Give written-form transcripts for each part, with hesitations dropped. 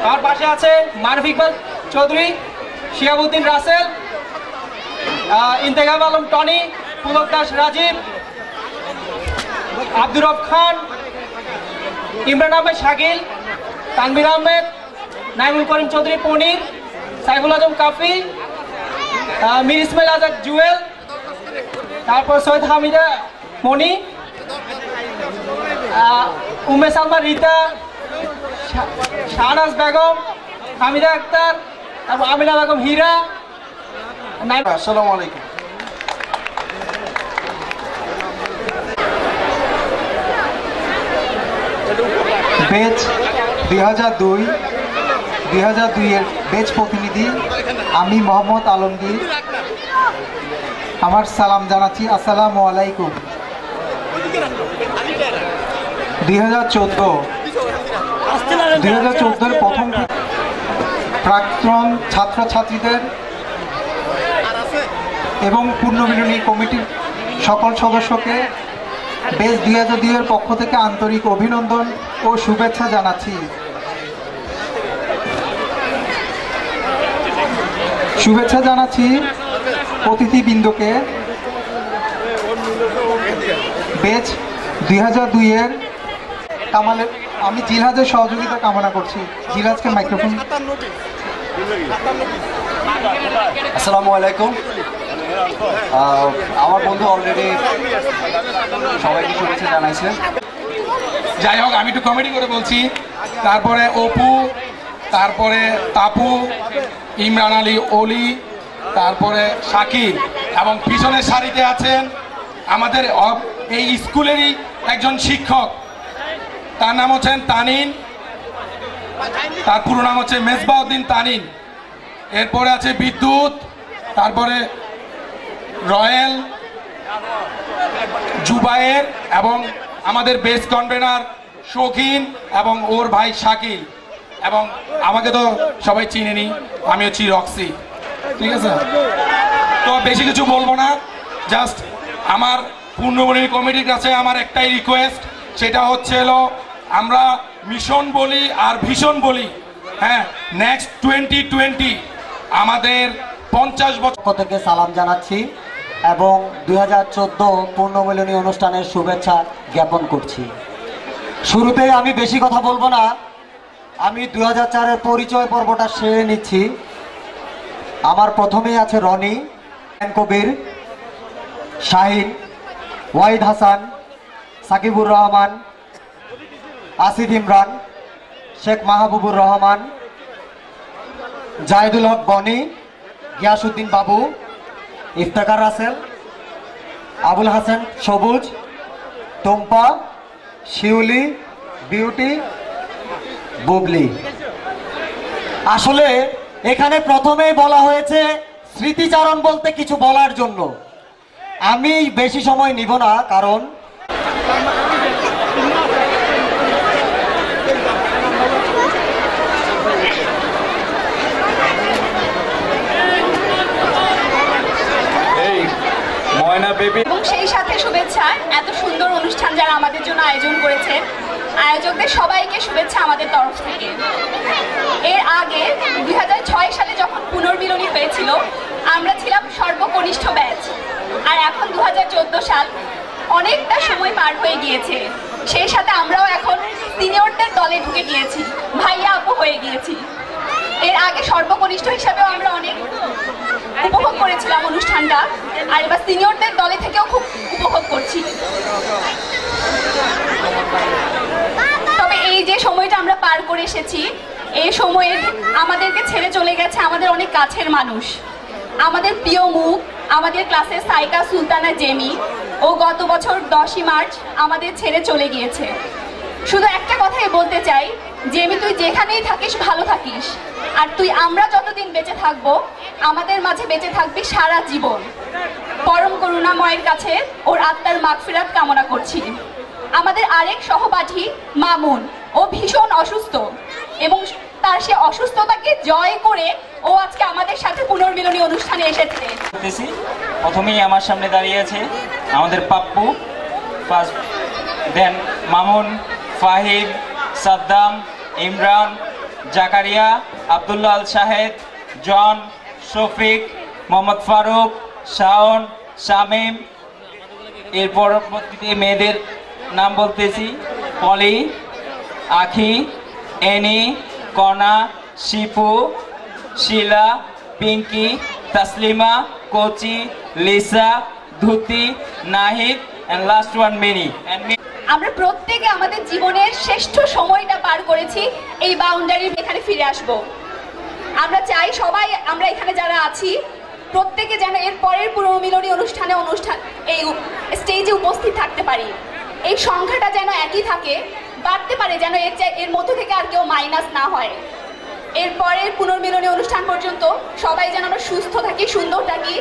আমার পাশে আছে মারুফ ইকবাল চৌধুরী, শিহাবুদ্দিন রাসেল, ইন্তেখাব আলম টনি, পুলক দাস রাজীব, আব্দুর রব খান, ইমরান আহমেদ শাকিল, তানভীর আহমেদ, নাইমুল করিম চৌধুরী পনির, সাইফুল আজম কাফি, মীর ইসমাইল আজাদ জুয়েল, তারপর সৈয়দ হামিদা মনি, উম্মে সালমা রিতা, শাহনাজ বেগম, হামিদা আক্তার, তারপর আমিনা বেগম হীরা। আসসালামু আলাইকুম। বেচ 2002-2002 এর বেচ প্রতিনিধি আমি মোহাম্মদ আলমগীর। আমার সালাম জানাচ্ছি, আসসালামু আলাইকুম। 2014 প্রথম প্রাক্তন ছাত্রছাত্রীদের এবং পুনর্মিলনী কমিটির সকল সদস্যকে বেচ 2002 এর পক্ষ থেকে আন্তরিক অভিনন্দন ও শুভেচ্ছা জানাচ্ছি। শুভেচ্ছা জানাচ্ছি অতিথিবৃন্দকে। বেচ 2002 এর কামালের আমি জিলহাজের সহযোগিতা কামনা করছি। জিলহাজকে মাইক্রোফোন। আসসালামু আলাইকুম। আমার বন্ধু অলরেডি সবাইকে শুভেচ্ছা জানাইছে। যাই হোক, আমি একটু কমেডি করে বলছি। তারপরে অপু, তারপরে তাপু, ইমরান আলী অলি, তারপরে শাকিল, এবং পিছনের সারিতে আছেন আমাদের এই স্কুলেরই একজন শিক্ষক, তার নাম হচ্ছেন তানিন, তার পুরো নাম হচ্ছে মেজবাউদ্দিন তানিন। এরপরে আছে বিদ্যুৎ, তারপরে রয়েল, জুবায়ের, এবং আমাদের বেস কনভেনার শৌখিন এবং ওর ভাই শাকিল, এবং আমাকে তো সবাই চিনেনি, আমি হচ্ছি রক্সি। ঠিক আছে, তো বেশি কিছু বলবো না। জাস্ট আমার পুনর্মিলনী কমিটির কাছে আমার একটাই রিকোয়েস্ট, সেটা হচ্ছে হলো আমরা মিশন বলি আর ভীষণ বলি। হ্যাঁ, নেক্সট 2020 আমাদের 50 বছর থেকে সালাম জানাচ্ছি এবং 2014 পুনর্মিলনী অনুষ্ঠানের শুভেচ্ছা জ্ঞাপন করছি। শুরুতেই আমি বেশি কথা বলবো না, আমি 2004-এর পরিচয় পর্বটা সেরে নিচ্ছি। আমার প্রথমেই আছে রনি, কবির, শাহিন, ওয়াহিদ হাসান, সাকিবুর রহমান, আসিফ ইমরান, শেখ মাহবুবুর রহমান, জাহিদুল হক বনি, গিয়াসউদ্দিন বাবু, ইফতেখার রাসেল, আবুল হাসান সবুজ, টুম্পা, শিউলি, বিউটি, বুবলি। আসলে এখানে প্রথমেই বলা হয়েছে স্মৃতিচারণ বলতে কিছু বলার জন্য। আমি বেশি সময় নিব না, কারণ এবং সেই সাথে শুভেচ্ছা এত সুন্দর অনুষ্ঠান যারা আমাদের জন্য আয়োজন করেছেন, আয়োজকদের সবাইকে শুভেচ্ছা আমাদের তরফ থেকে। এর আগে 2006 সালে যখন পুনর্মিলনী হয়েছিল, আমরা ছিলাম সর্বকনিষ্ঠ ব্যাচ, আর এখন 2014 সাল, অনেকটা সময় পার হয়ে গিয়েছে। সেই সাথে আমরাও এখন সিনিয়রদের দলে ঢুকে গিয়েছি, ভাইয়া আপু হয়ে গিয়েছি। এর আগে সর্বকনিষ্ঠ হিসাবেও আমরা অনেক উপভোগ করেছিলাম অনুষ্ঠানটা, আর এবার সিনিয়রদের দলে থেকেও খুব উপভোগ করছি। তবে এই যে সময়টা আমরা পার করে এসেছি, এই সময়ে আমাদেরকে ছেড়ে চলে গেছে আমাদের অনেক কাছের মানুষ। আমাদের প্রিয় মুখ, আমাদের ক্লাসের সাইকা সুলতানা জেমি, ও গত বছর 10ই মার্চ আমাদের ছেড়ে চলে গিয়েছে। শুধু একটা কথাই বলতে চাই, জেমি তুই যেখানেই থাকিস ভালো থাকিস, আর তুই আমরা যতদিন বেঁচে থাকবো আমাদের মাঝে বেঁচে থাকবি সারা জীবন। পরম করুণাময়ের কাছে ওর আত্মার মাগফিরাত কামনা করছি। আমাদের আরেক সহপাঠী মামুন, ও ভীষণ অসুস্থ এবং তার সে অসুস্থতাকে জয় করে ও আজকে আমাদের সাথে পুনর্মিলনী অনুষ্ঠানে এসেছে। প্রথমেই আমার সামনে দাঁড়িয়ে আছে আমাদের Pappu, first, then Mamun, Fahim, Saddam, Imran, Zakaria, Abdullah Al Shahed, John, Shafiq, Mohammad Faruk, Shaon, Shamim. এর পরবর্তীতে মেয়েদের নাম বলতেছি: Poly, Akhi, Ani, Kona, Shipu, Shila, Pinky, Taslima, Kochi, Lisa, Dhuti, Nahid, and last one Mini. আমরা প্রত্যেকে আমাদের জীবনের শ্রেষ্ঠ সময়টা পার করেছি এই বাউন্ডারির এখানে ফিরে আসব। আমরা চাই সবাই আমরা এখানে যারা আছি প্রত্যেকে যেন এর পরের পুনর্মিলনী অনুষ্ঠান এই স্টেজে উপস্থিত থাকতে পারি। এই সংখ্যাটা যেন একই থাকে, বাড়তে পারে, যেন এর মধ্য থেকে আর কেউ মাইনাস না হয়। এরপরের পুনর্মিলনী অনুষ্ঠান পর্যন্ত সবাই যেন আমরা সুস্থ থাকি, সুন্দর থাকি,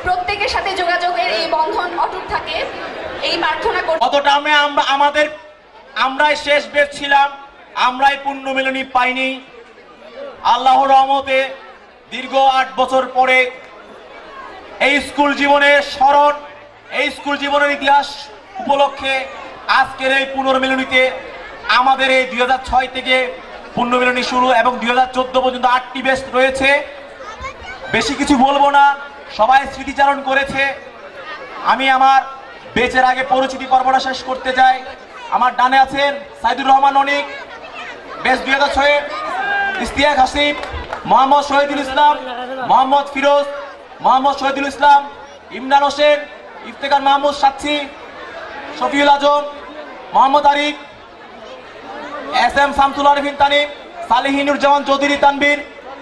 প্রত্যেকের সাথে যোগাযোগের এই বন্ধন অটুট থাকে, এই প্রার্থনা করি। অতটা আমরাই শেষ বেশ ছিলাম, আমরাই পুণ্যমিলনী পাইনি। আল্লাহর রহমতে দীর্ঘ 8 বছর পরে এই স্কুল জীবনের স্মরণ, এই স্কুল জীবনের ইতিহাস উপলক্ষে আজকের এই পুনর্মিলনীতে আমাদের এই 2006 থেকে পুণ্যমিলনী শুরু এবং 2014 পর্যন্ত 8টি বেশ রয়েছে। বেশি কিছু বলবো না, সবাই স্মৃতিচারণ করেছে। আমি আমার বেচের আগে পরিচিতি পর্বটা শেষ করতে চাই। আমার ডানে আছেন সাইদুর রহমান অনিক, বেশ 2006, ইস্তিয়াক হাসিব, মোহাম্মদ শহীদুল ইসলাম, মোহাম্মদ ফিরোজ, মোহাম্মদ শহীদুল ইসলাম, ইমরান হোসেন, ইফতেখার মাহমুদ সাচ্ছি, শফিউল আজম, মোহাম্মদ আরিফ, SM শামসুল আরিফিন তানিম, সালেহিনুর জামান চৌধুরী তানবীর।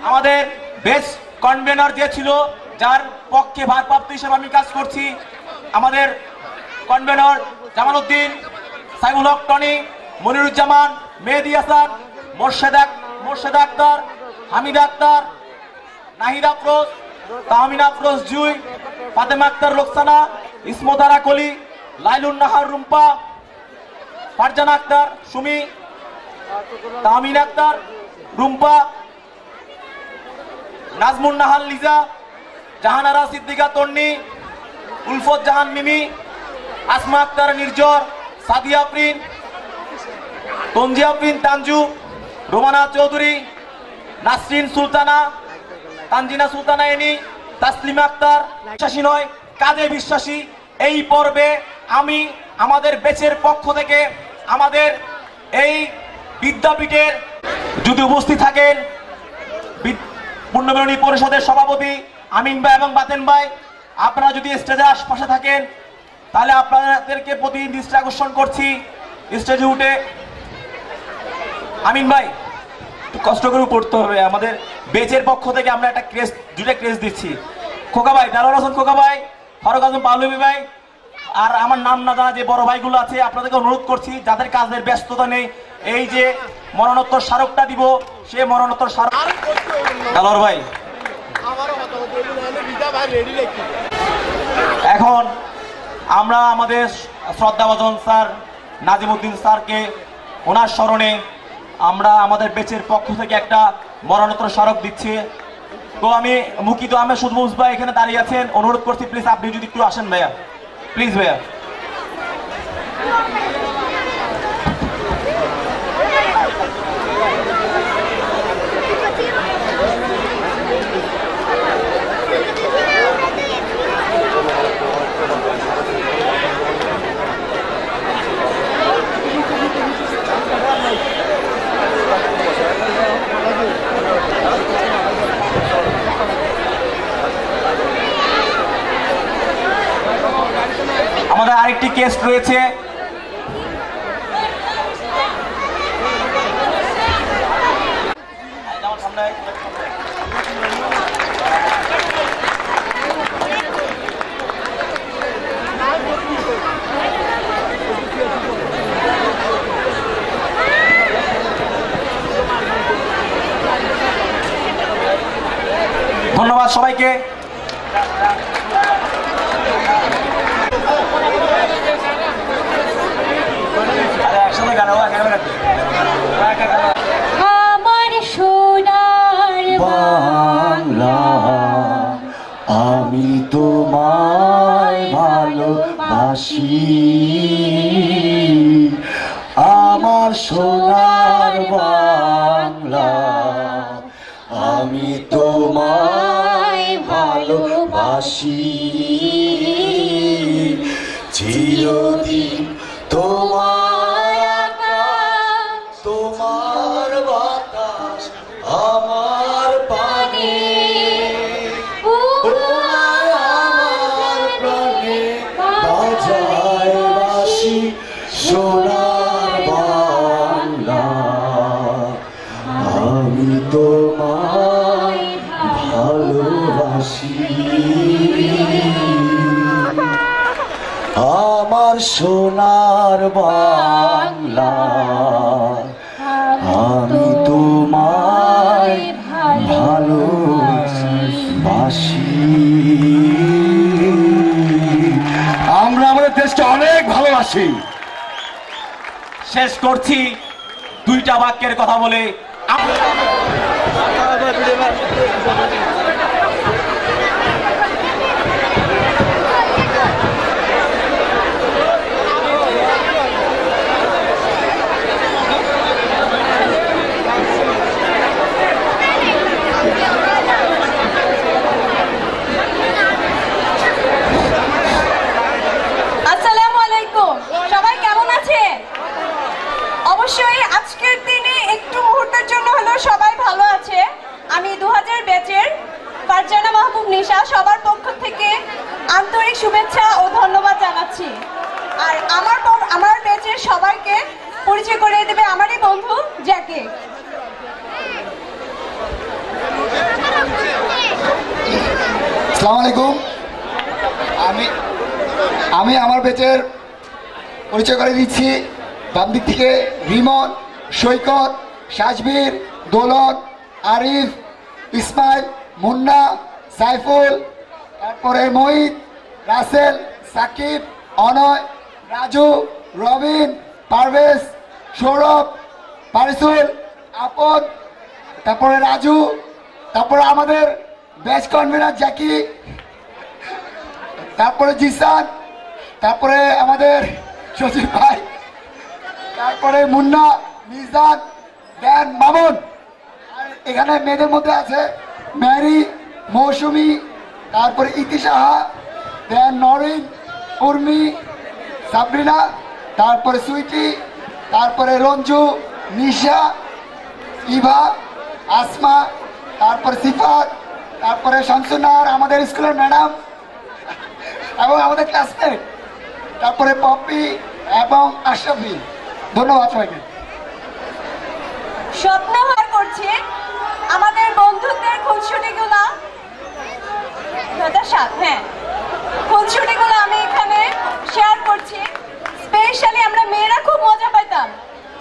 আমাদের বেস্ট কনভেনার যে ছিল, যার পক্ষে ভারপ্রাপ্ত হিসেবে আমি কাজ করছি, আমাদের কনভেনার জামালউদ্দিন, সাইফুল হক টনি, মনিরুজ্জামান, মেহেদি হাসান, মোর্শেদা আক্তার, হামিদা আক্তার, নাহিদ আফরোজ, তাহমিনা আফরোজ জুই, ফাতেমা আক্তার রোকসানা, ইসমতারা কলি, লাইলুন নাহার রুম্পা, ফারজানা আক্তার সুমি, তাহমিন আক্তার রুম্পা, নাজমুন নাহার লিজা, জাহানারা সিদ্দিকা তন্নি, উলফত জাহান মিমি, আসমা আক্তার নির্জর, সাদিয়া আফরিন, তঞ্জিয়া আফরিন তানজু, রোমানা চৌধুরী, নাসরিন সুলতানা, তানজিনা সুলতানা এনি, তাসলিমা আক্তার। বিশ্বাসী নয়, কাজে বিশ্বাসী। এই পর্বে আমি আমাদের বেচের পক্ষ থেকে আমাদের এই বিদ্যাপীঠের যদি উপস্থিত থাকেন পুণ্যমিলনী পরিষদের সভাপতি আমিন ভাই এবং বাতেন ভাই, আপনারা যদি স্টেজে আশপাশে থাকেন তাহলে আপনাদেরকে প্রতি দৃষ্টি আকর্ষণ করছি স্টেজে উঠে। আমিন ভাই একটু কষ্ট করে পড়তে হবে, আমাদের বেচের পক্ষ থেকে আমরা একটা দুটা ক্রেজ দিচ্ছি। খোকা ভাই, দালাল হাসান খোকা ভাই, ফারুক আজম পাহলবি ভাই, আর আমার নাম না জানা যে বড় ভাইগুলো আছে, আপনাদেরকে অনুরোধ করছি যাদের কাজের ব্যস্ততা নেই, এই যে মরণোত্তর স্মারকটা দিব, সে মরণোত্তর স্মারক। দালাল ভাই, এখন আমরা আমাদের শ্রদ্ধাভাজন স্যার নাজিমউদ্দিন স্যারকে ওনার স্মরণে আমরা আমাদের বেচের পক্ষ থেকে একটা মরণোত্তর স্মারক দিচ্ছি। তো আমি মুকিত আহমেদ সুজমুজ ভাই এখানে দাঁড়িয়ে আছেন, অনুরোধ করছি প্লিজ আপনি যদি একটু আসেন ভাইয়া, প্লিজ ভাইয়া। আমাদের আরেকটি কেস রয়েছে, ধন্যবাদ সবাইকে। আমার সোনার বাংলা, আমি তোমায় ভালোবাসি, আমার সোনার বাংলা। আমি তোমায় ভালোবাসি চিরদিন তোমায় আকাশ তোমার বাতাস আমার পানে তোমায় আমার প্রাণে বাজায় বাঁশি সোনার বাংলা আমি তোমায় ভালোবাসি আমার সোনার বাংলা আমি তোমায় ভালোবাসি আমরা আমাদের দেশকে অনেক ভালোবাসি। শেষ করছি দুইটা বাক্যের কথা বলে। আসসালামু আলাইকুম, সবাই কেমন আছেন? অবশ্যই আজকের দিনে একটু মুহূর্তের জন্য হলেও সবাই ভালো আছে। আমি 2000 ব্যাচের ফারজানা মাহবুব নিশা সবার পক্ষ থেকে আন্তরিক শুভেচ্ছা ও ধন্যবাদ জানাচ্ছি। আর আমার ব্যাচের সবাইকে পরিচয় করে দেবে আমারই বন্ধু জ্যাকি। আসসালামু আলাইকুম। আমি আমার ব্যাচের পরিচয় করে দিচ্ছি। বাম দিক থেকে রিমন, সৈকত, সাজবীর, দৌলত, আরিফ, ইসমাইল, মুন্না, সাইফুল, তারপরে মহিত, রাসেল, সাকিব, অনয়, রাজু, রবিন, পারভেজ, সৌরভ, পারিসুল, আপদ, তারপরে রাজু, তারপরে আমাদের ব্যাচ কনভেনার জ্যাকি, তারপরে জিসান, তারপরে আমাদের সচিব ভাই, তারপরে মুন্না, মিজান, দেন, মামুন। আর এখানে মেয়েদের মধ্যে আছে ম্যারি, মৌসুমি, তারপরে ইতিশাহা, দেন নরিন, উর্মি, সাবরিনা, তারপরে সুইটি, তারপরে রঞ্জু, নিশা, ইভা, আসমা, তারপরে সিফাত, তারপরে শামসুনার আমাদের স্কুলের ম্যাডাম এবং আমাদের ক্লাসমেট, তারপরে পপি এবং আশরাফি। ধন্যবাদ সবাইকে। স্বপ্ন হার করছি আমাদের বন্ধুত্বের খুনসুটিগুলা খুনসুটিগুলো আমি এখানে শেয়ার করছি। স্পেশালি আমরা মেয়েরা খুব মজা পাইতাম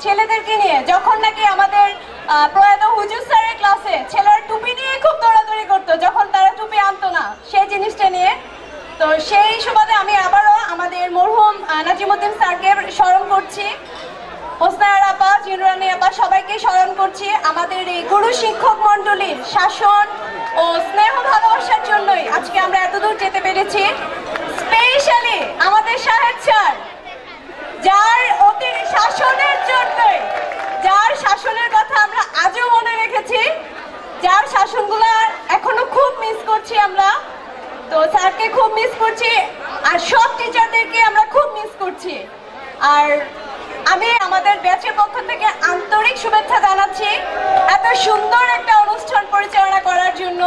ছেলেদেরকে নিয়ে, যখন নাকি আমাদের প্রয়াত হুজুর স্যারের ক্লাসে ছেলেরা টুপি নিয়ে খুব দৌড়াদৌড়ি করতো, যখন তারা টুপি আনতো না সেই জিনিসটা নিয়ে। তো সেই সুবাদে আমি আবারও আমাদের মরহুম নাজিমুদ্দিন স্যারকে স্মরণ করছি, হোসনার আপা, জিনরানি আপা সবাইকে স্মরণ করছি। আমাদের এই গুরু শিক্ষক মণ্ডলীর শাসন ও স্নেহ ভালোবাসার জন্যই আজকে আমরা এতদূর যেতে পেরেছি। স্পেশালি আমাদের সাহেব স্যার, যার অতি শাসনের জন্যই, যার শাসনের কথা আমরা আজও মনে রেখেছি, যার শাসনগুলো এখনো খুব মিস করছি আমরা। তো স্যারকে খুব মিস করছি, আর সব টিচারদেরকে আমরা খুব মিস করছি। আর আমি আমাদের ব্যাচের পক্ষ থেকে আন্তরিক শুভেচ্ছা জানাচ্ছি এত সুন্দর একটা অনুষ্ঠান পরিচালনা করার জন্য।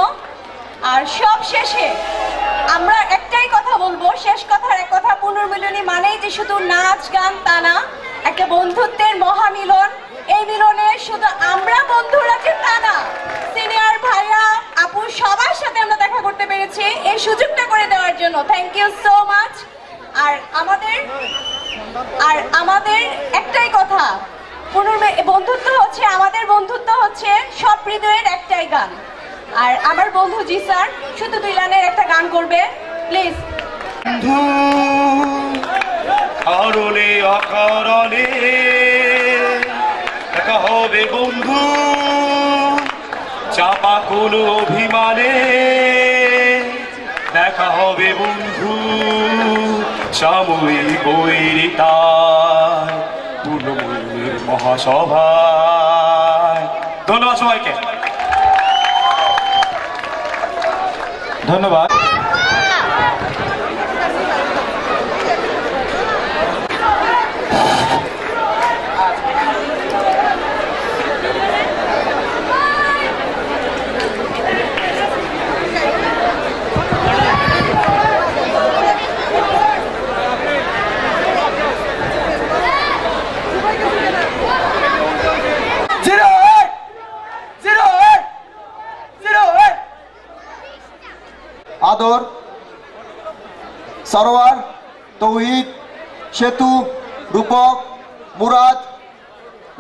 আর সব শেষে আমরা একটাই কথা বলবো, শেষ কথার এক কথা, পুনর্মিলনী মানেই যে শুধু নাচ গান তা না, একটা বন্ধুত্বের মহামিলন। এই মিলনে শুধু আমরা বন্ধুরা যে তা না, সিনিয়র ভাইয়া আপু সবার সাথে আমরা দেখা করতে পেরেছি, এই সুযোগটা করে দেওয়ার জন্য থ্যাংক ইউ সো মাচ। আর আমাদের একটাই কথা, বন্ধুত্ব হচ্ছে, আমাদের বন্ধুত্ব হচ্ছে সব হৃদয়ের একটাই গান। আর আমার বন্ধু জি স্যার শুধু 2 লাইনের একটা গান করবে, প্লিজ। কারণে অকারণে দেখা হবে বন্ধু, চাপা কোনো অভিমানে দেখা হবে বন্ধু, সাময়িক বৈরিতায় পূর্ণমূল্যের মহাসভায়। ধন্যবাদ সবাইকে। ধন্যবাদ। আদর, সরোয়ার, তৌহিদ, সেতু, রূপক, মুরাদ,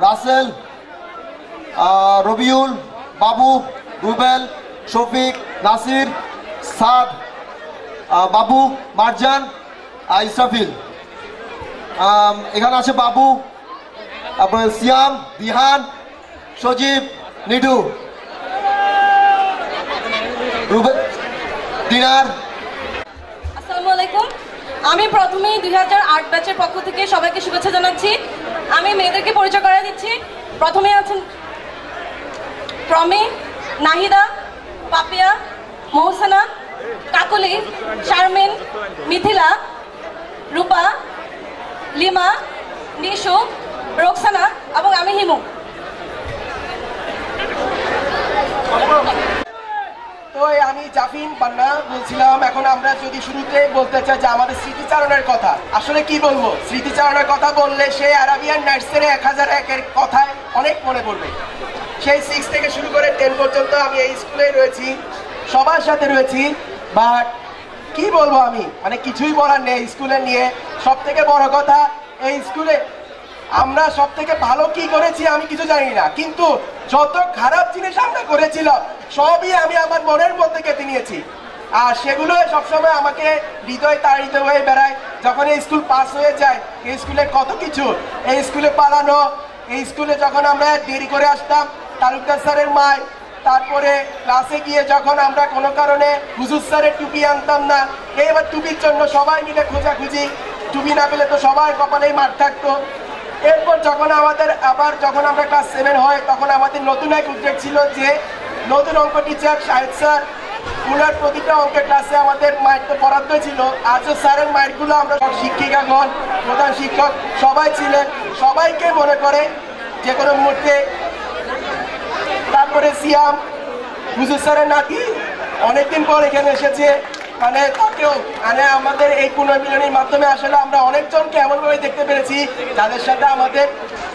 রাসেল, রবিউল, বাবু, রুবেল, শফিক, নাসির, সাদ, বাবু, মারজান, ইসরাফিল। এখানে আছে বাবু, তারপরে সিয়াম, বিহান, সজীব, নিডু, রুবেল, দিনার। আসসালামু আলাইকুম। আমি প্রথমেই 2008 ব্যাচের পক্ষ থেকে সবাইকে শুভেচ্ছা জানাচ্ছি। আমি মেয়েদেরকে পরিচয় করে দিচ্ছি। প্রথমে আছেন প্রমি, নাহিদা, পাপিয়া, মৌসানা, কাকলি, শারমিন, মিথিলা, রূপা, লিমা, নিশু, রোকসানা এবং আমি হিমু। তো আমি জাফিন বান্না বলছিলাম। এখন আমরা যদি শুরুতে বলতে চাই যে আমাদের স্মৃতিচারণের কথা, আসলে কি বলবো, স্মৃতিচারণের কথা বললে সেই আরাবিয়ান নাইটসের 1001-এর কথায় অনেক মনে পড়বে। সেই 6 থেকে শুরু করে 10 পর্যন্ত আমি এই স্কুলে রয়েছি, সবার সাথে রয়েছি। বাট কি বলবো, আমি মানে কিছুই বলার নেই স্কুলে নিয়ে। সব থেকে বড় কথা, এই স্কুলে আমরা সব থেকে ভালো কি করেছি আমি কিছু জানি না, কিন্তু যত খারাপ জিনিস আমরা করেছিলাম সবই আমি আমার মনের মধ্যে কেটে নিয়েছি। আর সেগুলো সবসময় আমাকে হৃদয় তাড়িত হয়ে বেড়ায়। যখন এই স্কুল পাস হয়ে যায়, এই স্কুলে কত কিছু, এই স্কুলে পালানো, এই স্কুলে যখন আমরা দেরি করে আসতাম, তালুকদার স্যারের মার, তারপরে ক্লাসে গিয়ে যখন আমরা কোনো কারণে হুজুর স্যারের টুপি আনতাম না, এইবার টুপির জন্য সবাই মিলে খোঁজাখুঁজি, টুপি না পেলে তো সবাই কপালেই মার থাকতো। এরপর যখন যখন আমরা ক্লাস 7 হয়, তখন আমাদের নতুন এক উদ্যোগ ছিল যে নতুন অঙ্ক টিচার শাহেদ স্যার, উনার প্রতিটা অঙ্কের ক্লাসে আমাদের মাইক তো বরাদ্দ ছিল। আজও স্যারের মাইকগুলো আমরা শিক্ষিকাগণ, প্রধান শিক্ষক সবাই ছিলেন, সবাইকে মনে করে যে কোনো মুহূর্তে। তারপরে সিয়াম, হুজুর স্যারের নাতি, অনেকদিন পর এখানে এসেছে, মানে তাকেও মানে আমাদের এই পুনর্মিলনীর মাধ্যমে আসলে আমরা অনেকজনকে এমনভাবে দেখতে পেরেছি যাদের সাথে আমাদের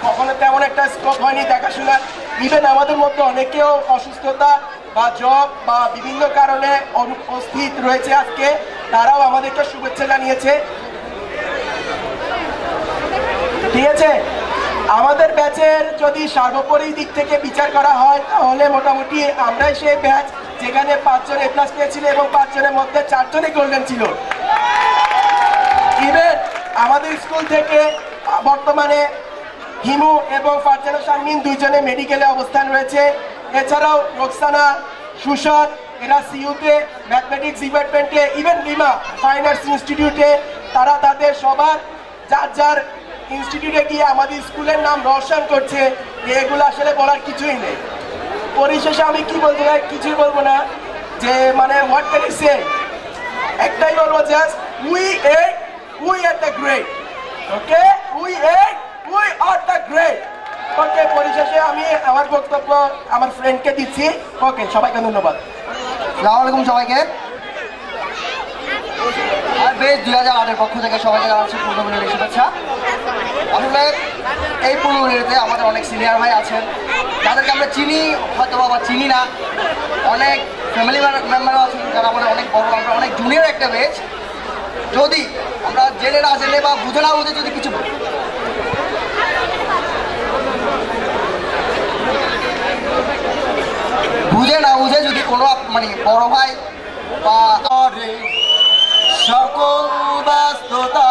কখনো তেমন একটা স্কোপ হয়নি দেখাশোনার। ইভেন আমাদের মধ্যে অনেকেও অসুস্থতা বা জব বা বিভিন্ন কারণে অনুপস্থিত রয়েছে আজকে, তারাও আমাদেরকে শুভেচ্ছা জানিয়েছে। ঠিক আছে, আমাদের ব্যাচের যদি সর্বোপরি দিক থেকে বিচার করা হয় তাহলে মোটামুটি আমরাই সেই ব্যাচ যেখানে 5 জন A+ পেয়েছিল এবং 5 জনের মধ্যে 4 জনই গোল্ডেন ছিল। ইভেন আমাদের স্কুল থেকে বর্তমানে হিমু এবং ফারজানা শারমিন 2 জনে মেডিকেলে অবস্থান রয়েছে। এছাড়াও রোকসানা, সুশান, এরা সিইউতে ম্যাথমেটিক্স ডিপার্টমেন্টে, ইভেন লিমা ফাইন আর্টস ইনস্টিটিউটে। তারা তাদের সবার যার যার ইনস্টিটিউটে গিয়ে আমাদের স্কুলের নাম রোশন করছে। এগুলো আসলে বলার কিছুই নেই। পরিশেষে আমি কি বলতে চাই, কিছুই বলবো না, যে মানে হোয়াট ক্যান আই সে, একটাই বলবো, just we are the great. Okay, we are the great. Okay, পরিশেষে আমি আমার বক্তব্য আমার ফ্রেন্ডকে দিচ্ছি। ওকে, সবাইকে ধন্যবাদ। আসসালামু আলাইকুম সবাইকে। আর বেশ 2008-এর পক্ষ থেকে সবাইকে জানাচ্ছি পুনর্মিলনীর শুভেচ্ছা। আসলে এই পুনর্মিলনীতে আমাদের অনেক সিনিয়র ভাই আছেন যাদেরকে আমরা চিনি হয়তো বা চিনি না, অনেক ফ্যামিলি মেম্বারও আছেন যারা আমাদের অনেক বড়, আমরা অনেক জুনিয়র একটা বেচ। যদি আমরা জেনে না জেনে বা বুঝে না বুঝে যদি কিছু যদি কোনো মানে বড় ভাই বা সকল ব্যস্ততা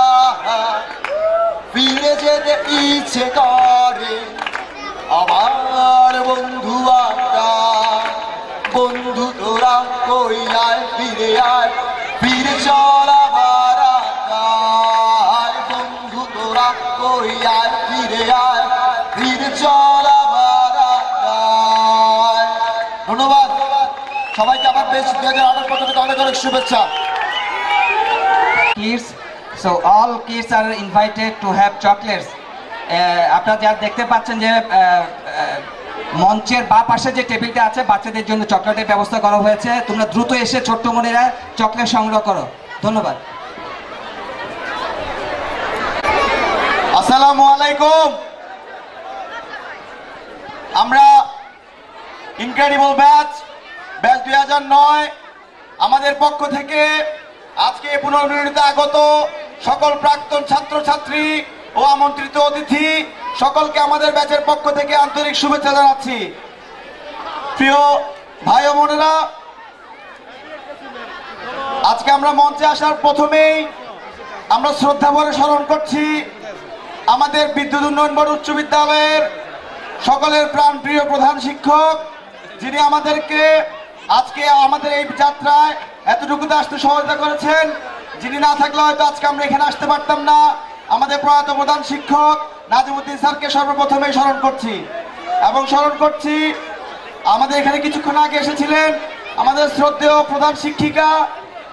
ফিরে যেতে ইচ্ছে করে, আমার বন্ধু আড্ডা, বন্ধু তোরা কই আয়, ফিরে চল আবার আড্ডায়, বন্ধু তোরা কই আয়, ফিরে চল আবার আড্ডায়। ধন্যবাদ। সবাইকে আবার বেশ 2018 পক্ষ থেকে অনেক অনেক শুভেচ্ছা। Kids, so all kids are invited to have chocolates. আপনারা যা দেখতে পাচ্ছেন যে মঞ্চের বা পাশে যে টেবিলটা আছে বাচ্চাদের জন্য চকলেটের ব্যবস্থা করা হয়েছে। তোমরা দ্রুত এসে ছোট্ট মনেরা চকলেট সংগ্রহ করো। ধন্যবাদ। আসসালামু আলাইকুম। আমরা ইনক্রেডিবল ব্যাচ 2009 আমাদের পক্ষ থেকে আজকে পুনর্মিলনীতে আগত সকল প্রাক্তন ছাত্রছাত্রী ও আমন্ত্রিত অতিথি সকলকে আমাদের ব্যাচের পক্ষ থেকে আন্তরিক শুভেচ্ছা জানাচ্ছি। প্রিয় ভাই ও বোনেরা, আজকে আমরা মঞ্চে আসার প্রথমেই আমরা শ্রদ্ধা ভরে স্মরণ করছি আমাদের বিদ্যুৎ উন্নয়ন বোর্ড উচ্চ বিদ্যালয়ের সকলের প্রাণপ্রিয় প্রধান শিক্ষক, যিনি আমাদেরকে আজকে আমাদের এই যাত্রায় এতটুকুতে আসতে সহায়তা করেছেন। যিনি না থাকলে হয়তো আজকে আমরা এখানে আসতে পারতাম না। আমাদের প্রয়াত প্রধান শিক্ষক নাজিমউদ্দিন স্যারকে সর্বপ্রথমেই স্মরণ করছি এবং স্মরণ করছি আমাদের এখানে কিছুক্ষণ আগে এসেছিলেন আমাদের শ্রদ্ধেয় প্রধান শিক্ষিকা,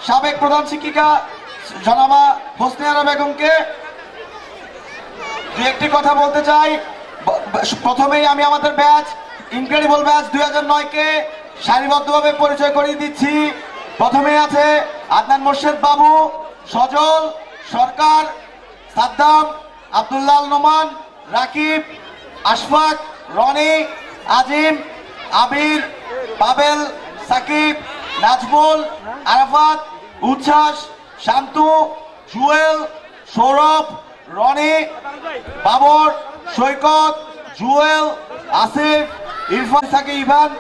সাবেক প্রধান শিক্ষিকা জনাবা হোসনে আরা বেগমকে। দু একটি কথা বলতে চাই। প্রথমেই আমি আমাদের ব্যাচ ইনক্রেডিবল ব্যাচ 2009-কে সারিবদ্ধভাবে পরিচয় করিয়ে দিচ্ছি। প্রথমে আছে আদনান মোর্শেদ বাবু, সজল সরকার, সাদ্দাম, আব্দুল্লাহ নোমান, রাকিব, আশফাক, রনি, আজিম, আবির, পাবেল, সাকিব, নাজমুল, আরাফাত, উচ্ছ্বাস, শান্তু, জুয়েল, সৌরভ, রনি, বাবর, সৈকত, জুয়েল, আসিফ, ইরফান, সাকিব, ইভান।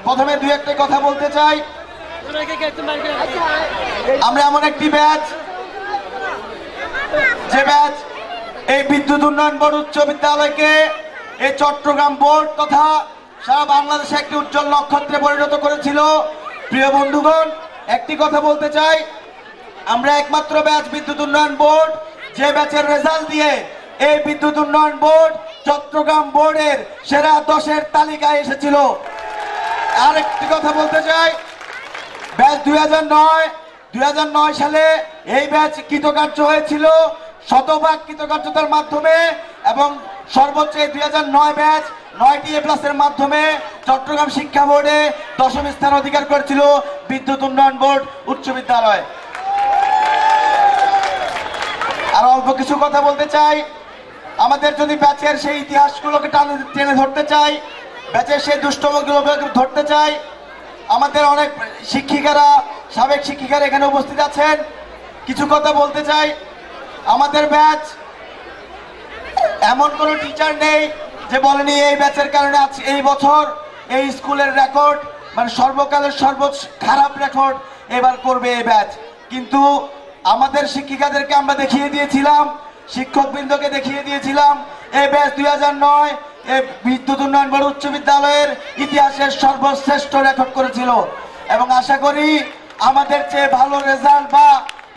প্রথমে দুই একটা কথা বলতে চাই। আমরা এমন একটি ব্যাচ যে ব্যাচ এই বিদ্যুৎ উন্নয়ন বোর্ড উচ্চ বিদ্যালয়কে এই চট্টগ্রাম বোর্ড তথা সারা বাংলাদেশে একটি উজ্জ্বল নক্ষত্রে পরিণত করেছিল। প্রিয় বন্ধুগণ, একটি কথা বলতে চাই, আমরা একমাত্র ব্যাচ বিদ্যুৎ উন্নয়ন বোর্ড যে ব্যাচের রেজাল্ট দিয়ে এই বিদ্যুৎ উন্নয়ন বোর্ড চট্টগ্রাম বোর্ডের সেরা 10-এর তালিকায় এসেছিল। আর একটি কথা বলতে চাই, ব্যাচ 2009 সালে এই ব্যাচ কৃতকার্য হয়েছিল শতভাগ কৃতকার্যতার মাধ্যমে এবং সর্বোচ্চ 2009 ব্যাচ 9টি A+-এর মাধ্যমে চট্টগ্রাম শিক্ষা বোর্ডে 10ম স্থান অধিকার করেছিল বিদ্যুৎ উন্নয়ন বোর্ড উচ্চ বিদ্যালয়। আর অল্প কিছু কথা বলতে চাই। আমাদের যদি ব্যাচের সেই ইতিহাসগুলোকে টেনে ধরতে চাই, ব্যাচের সেই দুষ্টমগুলোকে ধরতে চাই, আমাদের অনেক শিক্ষিকারা, সাবেক শিক্ষিকারা এখানে উপস্থিত আছেন। কিছু কথা বলতে চাই। আমাদের ব্যাচ এমন কোনো টিচার নেই যে বলেনি এই ব্যাচের কারণে এই বছর এই স্কুলের রেকর্ড মানে সর্বকালের সর্বোচ্চ খারাপ রেকর্ড এবার করবে এই ব্যাচ। কিন্তু আমাদের শিক্ষিকাদেরকে আমরা দেখিয়ে দিয়েছিলাম, শিক্ষকবৃন্দকে দেখিয়ে দিয়েছিলাম এই ব্যাচ 2009 এই বিদ্যুৎ উন্নয়ন বোর্ড উচ্চ বিদ্যালয়ের ইতিহাসের সর্বশ্রেষ্ঠ রেকর্ড করেছিল এবং আশা করি আমাদের চেয়ে ভালো রেজাল্ট বা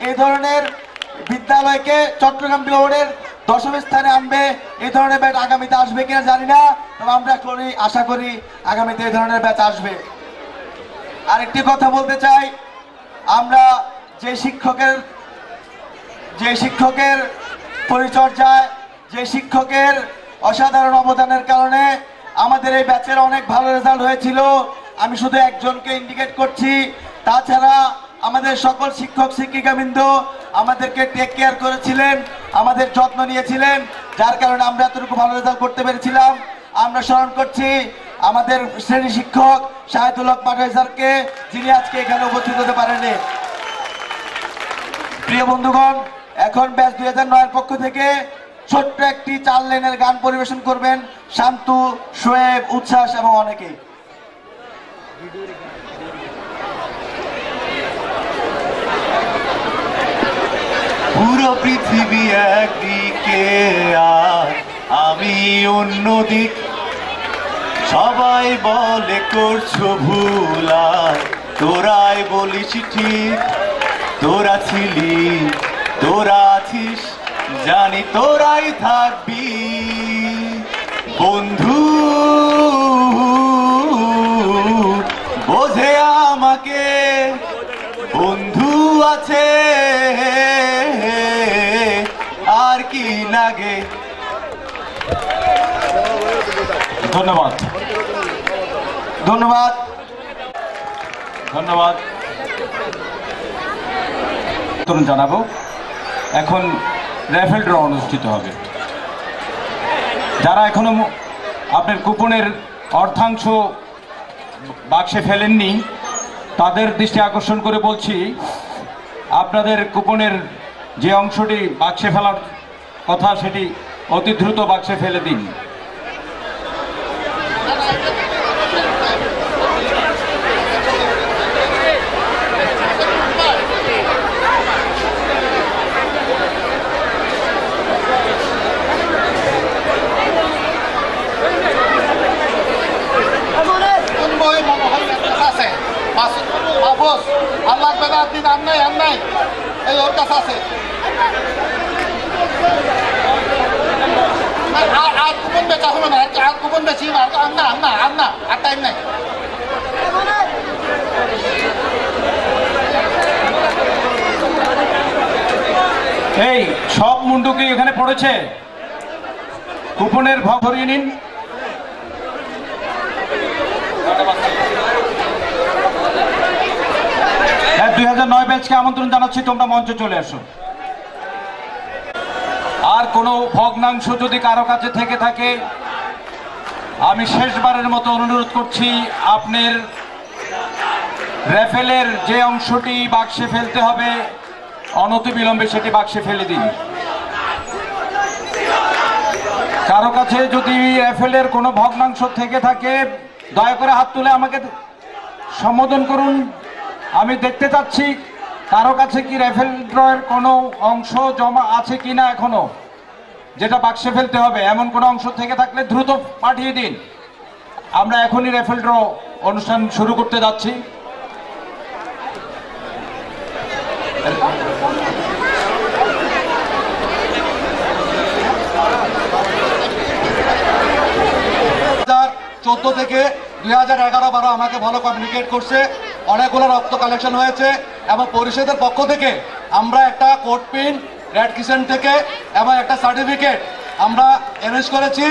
এই ধরনের বিদ্যালয়কে চট্টগ্রাম বোর্ডের 10ম স্থানে আনবে এই ধরনের ব্যাচ আগামীতে আসবে কিনা জানি না, তবে আমরা আশা করি আগামীতে এই ধরনের ব্যাচ আসবে। আরেকটি কথা বলতে চাই, আমরা যে শিক্ষকের পরিচর্যায়, যে শিক্ষকের অসাধারণ অবদানের কারণে আমাদের এই ব্যাচের অনেক ভালো রেজাল্ট হয়েছিল। আমি শুধু একজনকে ইন্ডিকেট করছি, তাছাড়া আমাদের সকল শিক্ষক শিক্ষিকাবৃন্দ আমাদেরকে টেক কেয়ার করেছিলেন, আমাদের যত্ন নিয়েছিলেন, যার কারণে আমরা এতটুকু ভালো রেজাল্ট করতে পেরেছিলাম। আমরা স্মরণ করছি আমাদের শ্রেণী শিক্ষক শাহিদুল হক পাটোয়ারি স্যারকে, যিনি আজকে এখানে উপস্থিত হতে পারেননি। প্রিয় বন্ধুগণ, এখন ব্যাচ 2009-এর পক্ষ থেকে ছোট্ট একটি 4 লাইনের গান পরিবেশন করবেন শান্তু, শোয়েব, উচ্ছ্বাস এবং অনেকে। পুরো পৃথিবী একদিকে আর আমি অন্যদিক, সবাই বলে করছো ভুল আর তোরাই বলিস ঠিক। তোরা ছিলি, তোরা আছিস, জানি তোরাই থাকবি বন্ধু। বোঝে আমাকে বন্ধু আছে আর কি লাগে। ধন্যবাদ ধন্যবাদ ধন্যবাদ জানাবো। এখন র্যাফেল ড্র অনুষ্ঠিত হবে। যারা এখনো আপনার কুপনের অর্ধাংশ বাক্সে ফেলেননি তাদের দৃষ্টি আকর্ষণ করে বলছি, আপনাদের কুপনের যে অংশটি বাক্সে ফেলার কথা সেটি অতি দ্রুত বাক্সে ফেলে দিন। আল্লাহ আপনি আন নাই এই ওর কাছে আছে। আর কুপন বেচা হলো না, আর কুপন বেশি আর টাইম নাই। এই সব মুন্ডু কি এখানে পড়েছে? কুপনের ভাগ ধরিয়ে নিন। 2009 ব্যাচকে আমন্ত্রণ জানাচ্ছি, তোমরা মঞ্চে চলে আসো। আর কোনো ভগ্নাংশ যদি কারো কাছে থেকে থাকে আমি শেষবারের মতো অনুরোধ করছি, আপনার র্যাফেলের যে অংশটি বাক্সে ফেলতে হবে অনতিবিলম্বে সেটি বাক্সে ফেলে দিন। কারো কাছে যদি র্যাফেলের কোনো ভগ্নাংশ থেকে থাকে দয়া করে হাত তুলে আমাকে সম্বোধন করুন। আমি দেখতে চাচ্ছি কারো কাছে কি র্যাফেল ড্রয়ের কোনো অংশ জমা আছে কিনা এখনো, যেটা বাক্সে ফেলতে হবে। এমন কোনো অংশ থেকে থাকলে দ্রুত পাঠিয়ে দিন। আমরা এখনই র্যাফেল ড্র অনুষ্ঠান শুরু করতে যাচ্ছি। থেকে 2011-12 আমাকে ভালো কমিউনিকেট করছে, অনেকগুলো রক্ত কালেকশন হয়েছে এবং পরিষদের পক্ষ থেকে আমরা একটা কোট পিন রেড কিচেন থেকে এবং একটা সার্টিফিকেট আমরা অ্যারেঞ্জ করেছি।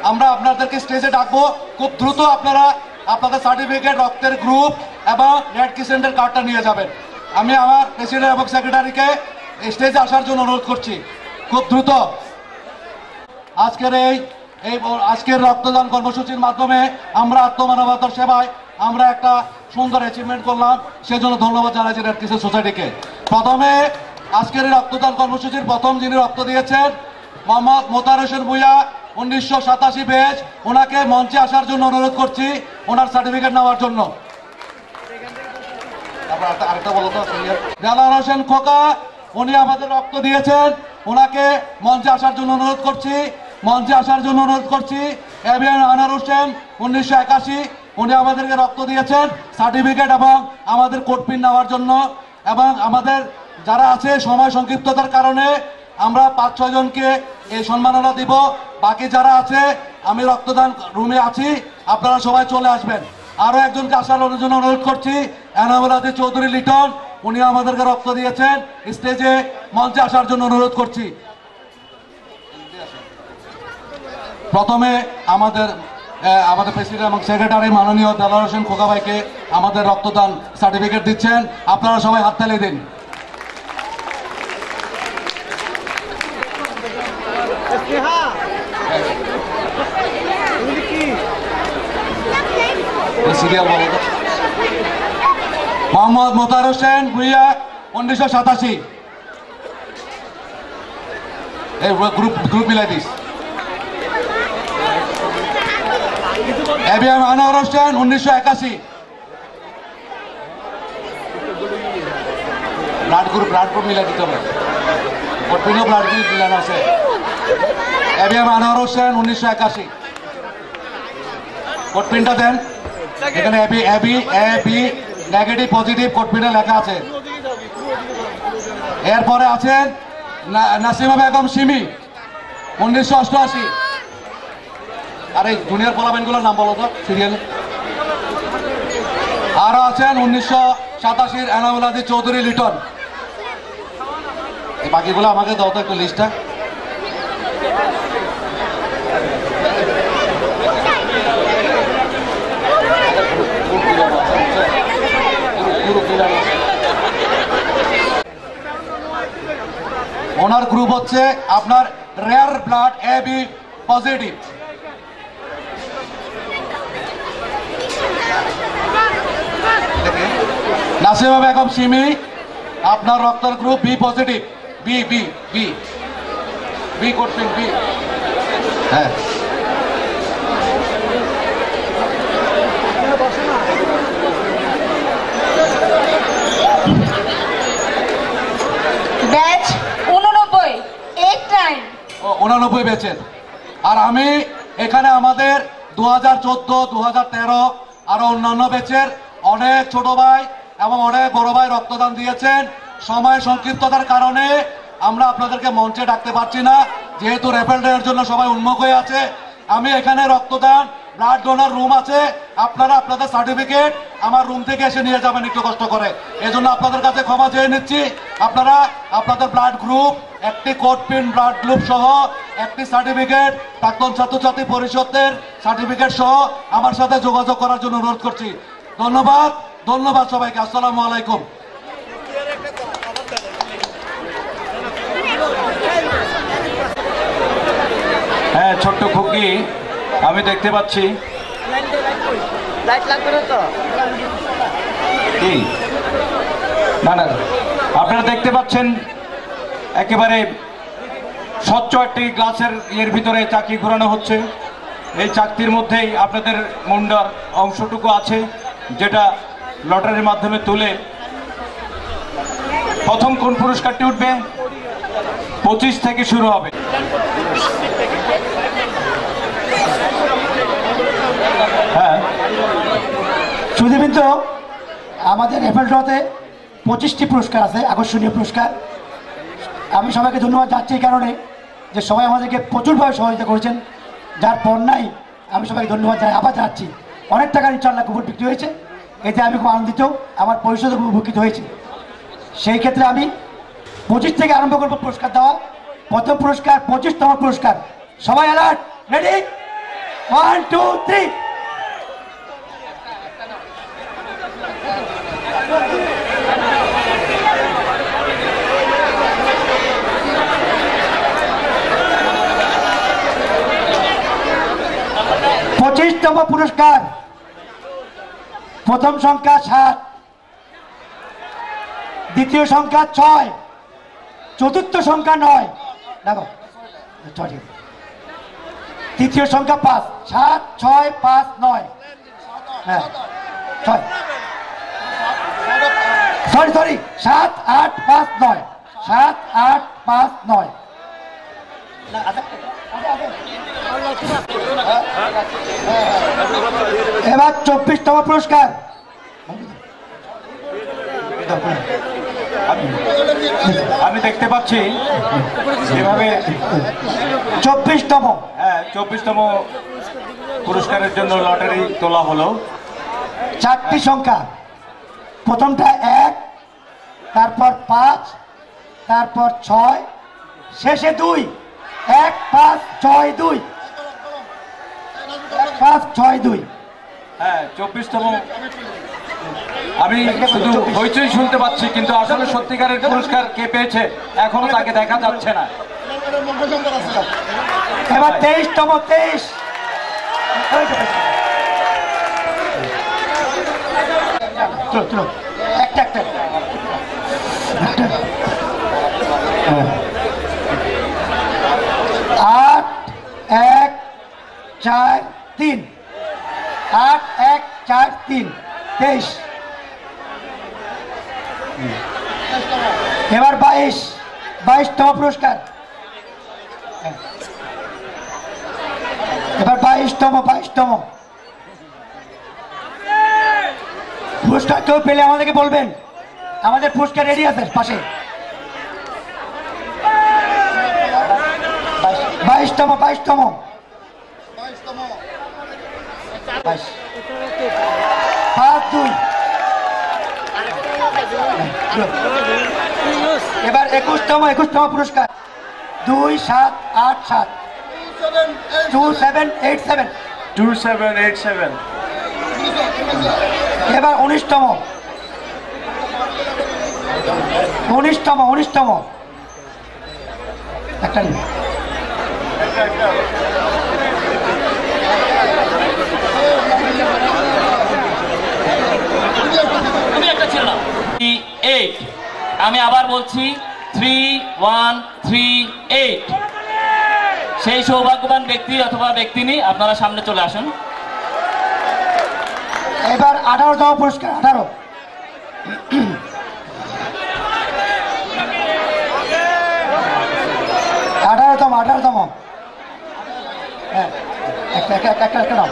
আমরা আপনাদেরকে স্টেজে ডাকবো, খুব দ্রুত আপনারা আপনাদের সার্টিফিকেট, রক্তের গ্রুপ এবং রেড কিচেনের কার্ডটা নিয়ে যাবেন। আমি আমার প্রেসিডেন্ট এবং সেক্রেটারিকে স্টেজে আসার জন্য অনুরোধ করছি খুব দ্রুত। আজকের রক্তদান কর্মসূচির মাধ্যমে আমরা আত্মমানবতার সেবায় আমরা একটা সুন্দর অ্যাচিভমেন্ট করলাম, সেজন্য ধন্যবাদ জানাচ্ছি রেড ক্রিসেন্ট সোসাইটিকে। প্রথমে আজকের এই রক্তদান কর্মসূচির প্রথম যিনি রক্ত দিয়েছেন মোহাম্মদ মোতার হোসেন ভূঁইয়া, 1987 ব্যাচ, ওনাকে মঞ্চে আসার জন্য অনুরোধ করছি ওনার সার্টিফিকেট নেওয়ার জন্য। আরেকটা বলো তো, জালাল হোসেন খোকা, উনি আমাদের রক্ত দিয়েছেন, ওনাকে মঞ্চে আসার জন্য অনুরোধ করছি। এবিএম আনার হোসেন, 1981, উনি আমাদেরকে রক্ত দিয়েছেন, সার্টিফিকেট এবং আমাদের কোট পিন নেওয়ার জন্য। এবং আমাদের যারা আছে সময় সংক্ষিপ্ততার কারণে আমরা 5-6 জনকে এই সম্মাননা দিব। বাকি যারা আছে আমি রক্তদান রুমে আছি, আপনারা সবাই চলে আসবেন। আরো একজনকে আসার জন্য অনুরোধ করছি, এনামুল আদি চৌধুরী লিটন, উনি আমাদেরকে রক্ত দিয়েছেন, স্টেজে মঞ্চে আসার জন্য অনুরোধ করছি। প্রথমে আমাদের প্রেসিডেন্ট এবং সেক্রেটারি মাননীয় জালাল হোসেন খোকা ভাইকে আমাদের রক্তদান সার্টিফিকেট দিচ্ছেন, আপনারা সবাই হাততালি দিন। মোহাম্মদ মোতার হোসেন ভূঁইয়া, 1987, এই গ্রুপ মিলাই this. ABM Anwar Hossain, 1981, blood group মিলাই দিতে হবে, ব্লাড গ্রুপ মিলানো আছে। এবিএম আনোয়ার হোসেন, 1981, কোড পিনটা দেন। এখানে এবি নেগেটিভ পজিটিভ কোড পিনে লেখা আছে। এরপরে আছেন নাসিমা বেগম সিমি, 1988। আর এই জুনিয়র পোলাবেনগুলোর নাম বলো তো সিরিয়ালে। আরো আছেন 1987 এনামুল হাদি চৌধুরী লিটন। এই বাকিগুলো আমাকে দাও তো একটু লিস্টটা। ওনার গ্রুপ হচ্ছে আপনার rare blood AB positive. Nasima Begum Simi আপনার রক্তের group B positive. B B B B করছেন বি। হ্যাঁ ব্যাচ 89 89 89 ব্যাচের। আর আমি এখানে আমাদের 2014 2013 আরো অন্যান্য ব্যাচের অনেক ছোট ভাই এবং অনেক বড় ভাই রক্তদান দিয়েছেন। সময় সংক্ষিপ্ততার কারণে আমরা আপনাদেরকে মঞ্চে ডাকতে পারছি না, যেহেতু র্যাপিড ডের জন্য সবাই উন্মুখ হয়ে আছে। আমি এখানে রক্তদান ব্লাড ডোনার রুম আছে, আপনারা আপনাদের সার্টিফিকেট আমার রুম থেকে এসে নিয়ে যাবেন একটু কষ্ট করে। এজন্য আপনাদের কাছে ক্ষমা চেয়ে নিচ্ছি। আপনারা আপনাদের ব্লাড গ্রুপ, একটি কোড পিন ব্লাড গ্রুপ সহ একটি সার্টিফিকেট, প্রাক্তন ছাত্রছাত্রী পরিষদের সার্টিফিকেট সহ আমার সাথে যোগাযোগ করার জন্য অনুরোধ করছি। ধন্যবাদ, ধন্যবাদ সবাইকে। আসসালামু আলাইকুম। হ্যাঁ, ছোট্ট খুকি আমি দেখতে পাচ্ছি। না না, আপনারা দেখতে পাচ্ছেন একেবারে স্বচ্ছ একটি গ্লাসের এর ভিতরে চাকি ঘোরানো হচ্ছে। এই চাকতির মধ্যেই আপনাদের মুন্ডার অংশটুকু আছে, যেটা লটারির মাধ্যমে তুলে প্রথম কোন পুরস্কারটি উঠবে 25 থেকে শুরু হবে। হ্যাঁ, শুধুমাত্র আমাদের এফএলডতে 25টি পুরস্কার আছে, আকর্ষণীয় পুরস্কার। আমি সবাইকে ধন্যবাদ যাচ্ছি এই কারণে যে সবাই আমাদেরকে প্রচুরভাবে সহযোগিতা করেছেন, যার পর নাই আমি সবাইকে ধন্যবাদ জানাই। আবার যাচ্ছি, অনেক টাকার ইনশাআল্লাহ কুপন বিক্রি হয়েছে, এতে আমি খুব আনন্দিত, আমার পরিষদও খুব উপকৃত হয়েছে। সেই ক্ষেত্রে আমি 25 থেকে আরম্ভ করবো পুরস্কার দেওয়া। প্রথম পুরস্কার 25তম পুরস্কার। সবাই অ্যালার্ট, রেডি, 1 2 3। পঁচিশতম পুরস্কার, প্রথম সংখ্যা 7, দ্বিতীয় সংখ্যা 6, চতুর্থ সংখ্যা 9, দেখো তৃতীয় সংখ্যা 5, 7 6 5 9, হ্যাঁ 6, সরি 7 8 5 9, 7 8 5 9। এবার 24তম পুরস্কার। আমি দেখতে পাচ্ছি যেভাবে 24তম, হ্যাঁ 24তম পুরস্কারের জন্য লটারি তোলা হলো। 4টি সংখ্যা, প্রথমটা 1, তারপর 5, তারপর 6, শেষে 2, 1 5 6 2, 1 5 6 2। হ্যাঁ 24তম। আমি শুধু হইচই শুনতে পাচ্ছি, কিন্তু আসলে সত্যিকারের পুরস্কার কে পেয়েছে এখনো তাকে দেখা যাচ্ছে না। এবার 23তম, 23। চলো একটা 8 1 4 3, 8 1 4 3, 23। এবার 22তম পুরস্কার। এবার 22তম পুরস্কার কেউ পেলে আমাদেরকে বলবেন, আমাদের পুরস্কার রেডি আছে পাশে। 22তম 5 2, এবার 21তম পুরস্কার 2787 2787 2787 এবার 19তম একটা নিন। আমি আবার বলছি 3138। সেই সৌভাগ্যবান ব্যক্তি অথবা ব্যক্তিনি আপনারা সামনে চলে আসুন। এবার 18তম পুরস্কার 18 হ্যাঁ একটা নাও।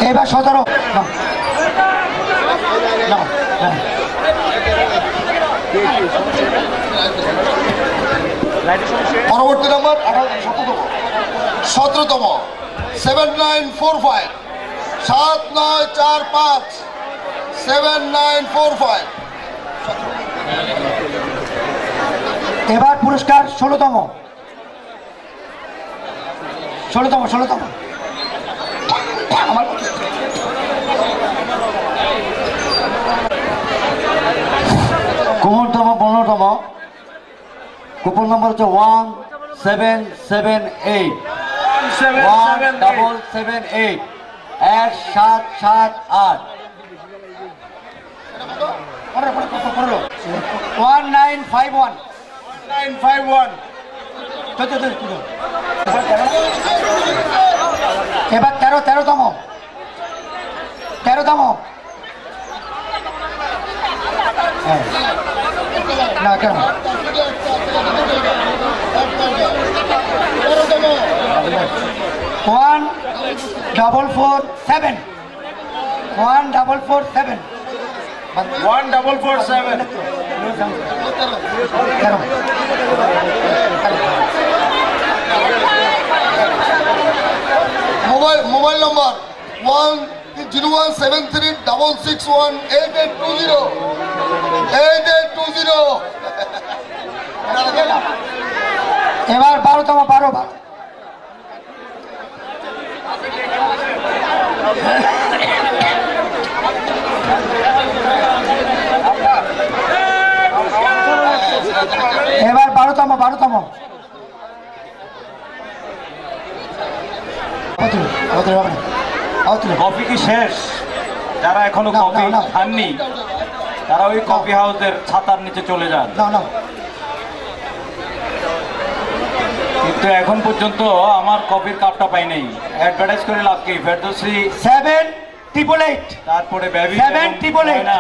এবার 17 পরবর্তী নাম্বার 17তম 7945 7945 7945। এবার পুরস্কার 16তম আমার কুপনতম 15তম কুপন নম্বর হচ্ছে 1778 1778 1778 1951 এবার 13তম না কেন 1447 মোবাইল নম্বর 0173661820 এবার 12তম এবার 12তম কফি কি শেষ? যারা এখনো কফি খাননি তারা ওই কফি হাউসের ছাতার নিচে চলে যান। কিন্তু এখন পর্যন্ত আমার কফির কাপটা পাই নাই। অ্যাডভার্টাইজ করে লাভ কি? ফেরদৌসি 7888 তারপরে বেবি 7888 না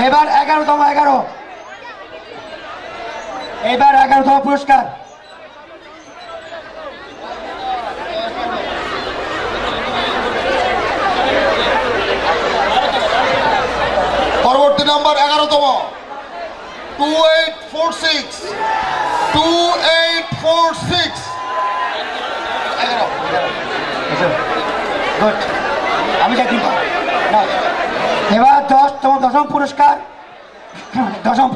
এবার 11তম এবার 11তম পুরস্কার পরবর্তী নাম্বার 11তম 2846 আমি দেখি এবার 10তম পুরস্কার 10ম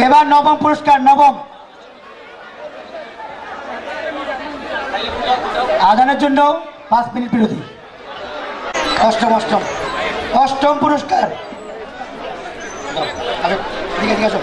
এবার 9ম পুরস্কার 9ম আদানের জন্য 5 মিনিট বিরতি। 8ম পুরস্কার ঠিক আছে